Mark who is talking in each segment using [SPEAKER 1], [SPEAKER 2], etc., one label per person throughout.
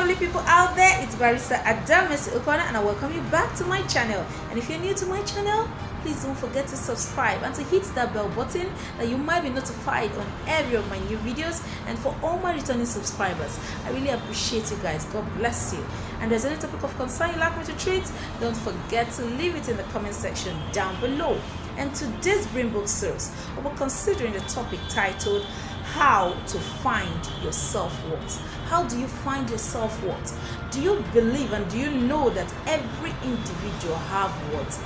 [SPEAKER 1] lovely people out there, it's Barista Ukonu, and I welcome you back to my channel. And if you're new to my channel, please don't forget to subscribe and to hit that bell button that you might be notified on every of my new videos. And for all my returning subscribers, I really appreciate you guys. God bless you. And there's any topic of concern you'd like me to treat, don't forget to leave it in the comment section down below. And today's Brain Book series, we're considering the topic titled how to find your self-worth. How do you find your self-worth? Do you believe and do you know that every individual have what?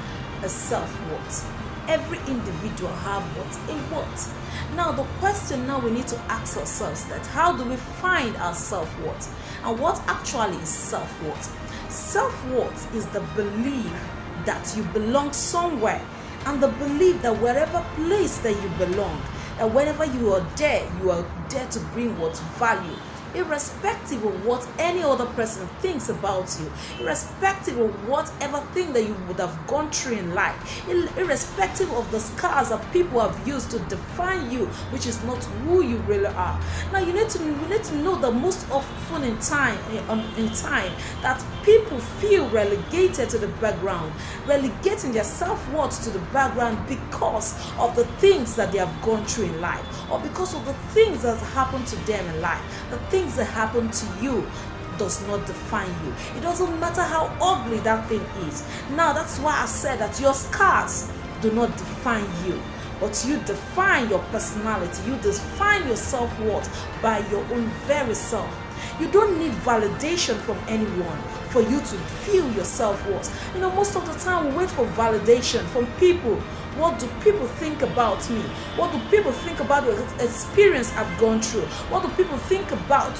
[SPEAKER 1] A self-worth. Every individual have what? A what? Now the question now we need to ask ourselves that how do we find our self-worth? And what actually is self-worth? Self-worth is the belief that you belong somewhere, and the belief that wherever place that you belong, that whenever you are there to bring what value, irrespective of what any other person thinks about you, irrespective of whatever thing that you would have gone through in life, irrespective of the scars that people have used to define you, which is not who you really are. Now you need to know that most often in time that people feel relegated to the background, relegating their self-worth to the background because of the things that they have gone through in life, or because of the things that happened to them in life. The things that happen to you does not define you. It doesn't matter how ugly that thing is. Now that's why I said that your scars do not define you, but you define your personality. You define your self-worth by your own very self. You don't need validation from anyone for you to feel your self-worth. You know, most of the time we wait for validation from people. What do people think about me? What do people think about the experience I've gone through? What do people think about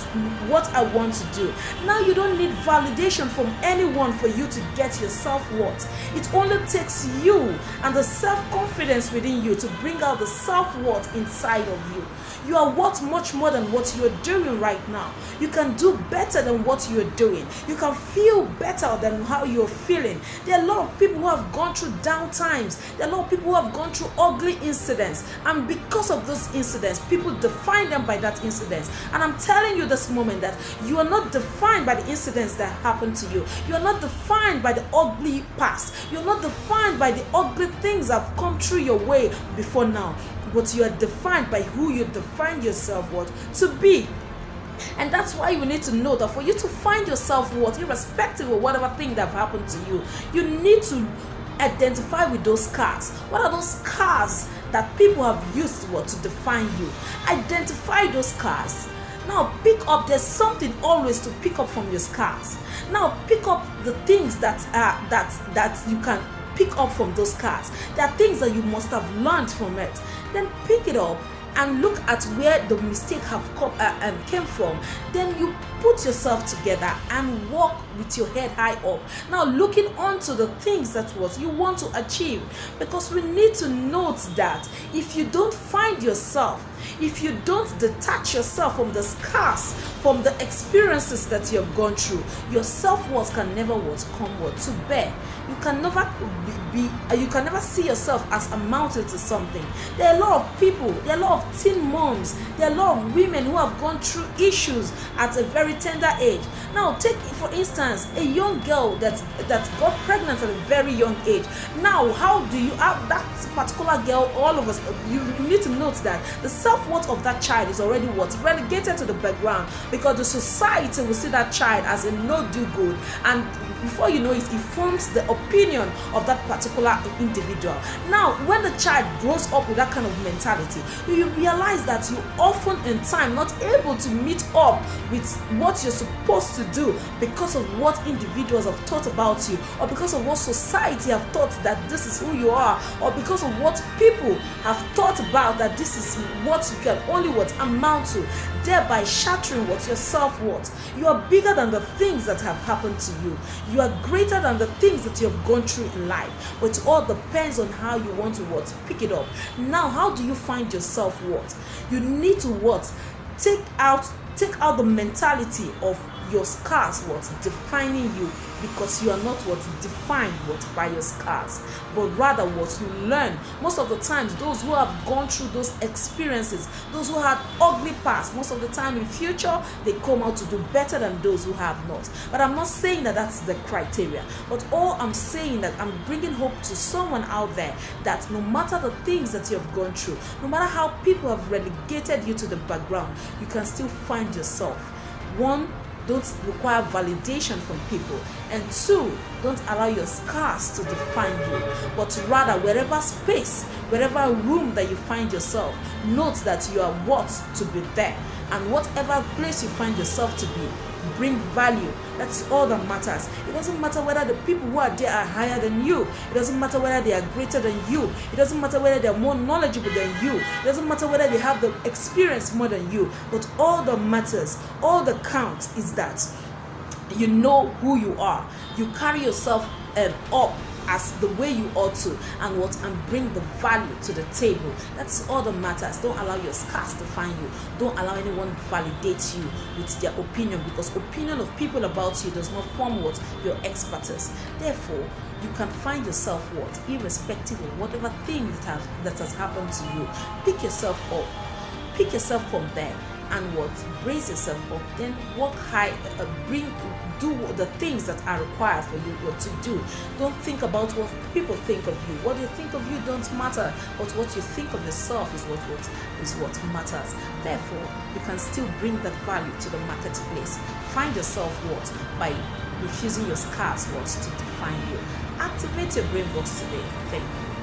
[SPEAKER 1] what I want to do? Now you don't need validation from anyone for you to get your self-worth. It only takes you and the self-confidence within you to bring out the self-worth inside of you. You are worth much more than what you're doing right now. You can do better than what you're doing. You can feel better than how you're feeling. There are a lot of people who have gone through down times. There are a lot of people who have gone through ugly incidents, and because of those incidents, people define them by that incident. And I'm telling you this moment that you are not defined by the incidents that happened to you. You are not defined by the ugly past. You're not defined by the ugly things that have come through your way before now, but you are defined by who you define yourself to be. And that's why you need to know that for you to find your self-worth, irrespective of whatever thing that have happened to you, you need to identify with those scars. What are those scars that people have used to define you? Identify those scars. Now pick up, there's something always to pick up from your scars. Now pick up the things that you can pick up from those scars. There are things that you must have learned from it. Then pick it up and look at where the mistake came from. Then you put yourself together and walk with your head high up. Now looking onto the things that you want to achieve, because we need to note that if you don't find yourself, if you don't detach yourself from the scars, from the experiences that you have gone through, your self-worth can never come to bear. You can never see yourself as amounting to something. There are a lot of people, there are a lot of teen moms, there are a lot of women who have gone through issues at a very tender age. Now take for instance a young girl that got pregnant at a very young age. Now how do you have that particular girl? All of us, you need to note that the self-worth of that child is already relegated to the background, because the society will see that child as a no do good, and before you know it, it forms the opinion of that particular individual. Now when the child grows up with that kind of mentality, you realize that you often in time not able to meet up with what you're supposed to do because of what individuals have thought about you, or because of what society have thought that this is who you are, or because of what people have thought about that this is what you can only amount to, thereby shattering your self-worth. You are bigger than the things that have happened to you. You are greater than the things that you have gone through in life. But it all depends on how you want to pick it up. Now, how do you find your self-worth? You need to take out the mentality of your scars what defining you, because you are not what defined what by your scars, but rather what you learn. Most of the times, those who have gone through those experiences, those who had ugly past, most of the time in future they come out to do better than those who have not. But I'm not saying that that's the criteria, but all I'm saying that I'm bringing hope to someone out there, that no matter the things that you have gone through, no matter how people have relegated you to the background, you can still find yourself. One, don't require validation from people, and two, don't allow your scars to define you, but rather wherever space, wherever room that you find yourself, note that you are what to be there, and whatever place you find yourself to be, bring value. That's all that matters. It doesn't matter whether the people who are there are higher than you. It doesn't matter whether they are greater than you. It doesn't matter whether they are more knowledgeable than you. It doesn't matter whether they have the experience more than you. But all that matters, all that counts, is that you know who you are. You carry yourself up as the way you ought to, and bring the value to the table. That's all that matters. Don't allow your scars define you. Don't allow anyone validate you with their opinion, because opinion of people about you does not form what your expertise. Therefore, you can find yourself what, irrespective of whatever thing that has happened to you. Pick yourself up. Pick yourself from there, and what, brace yourself up, then work high, do the things that are required for you what to do. Don't think about what people think of you. What they think of you don't matter, but what you think of yourself is what matters. Therefore, you can still bring that value to the marketplace. Find yourself what, by refusing your scars what to define you. Activate your brain box today. Thank you.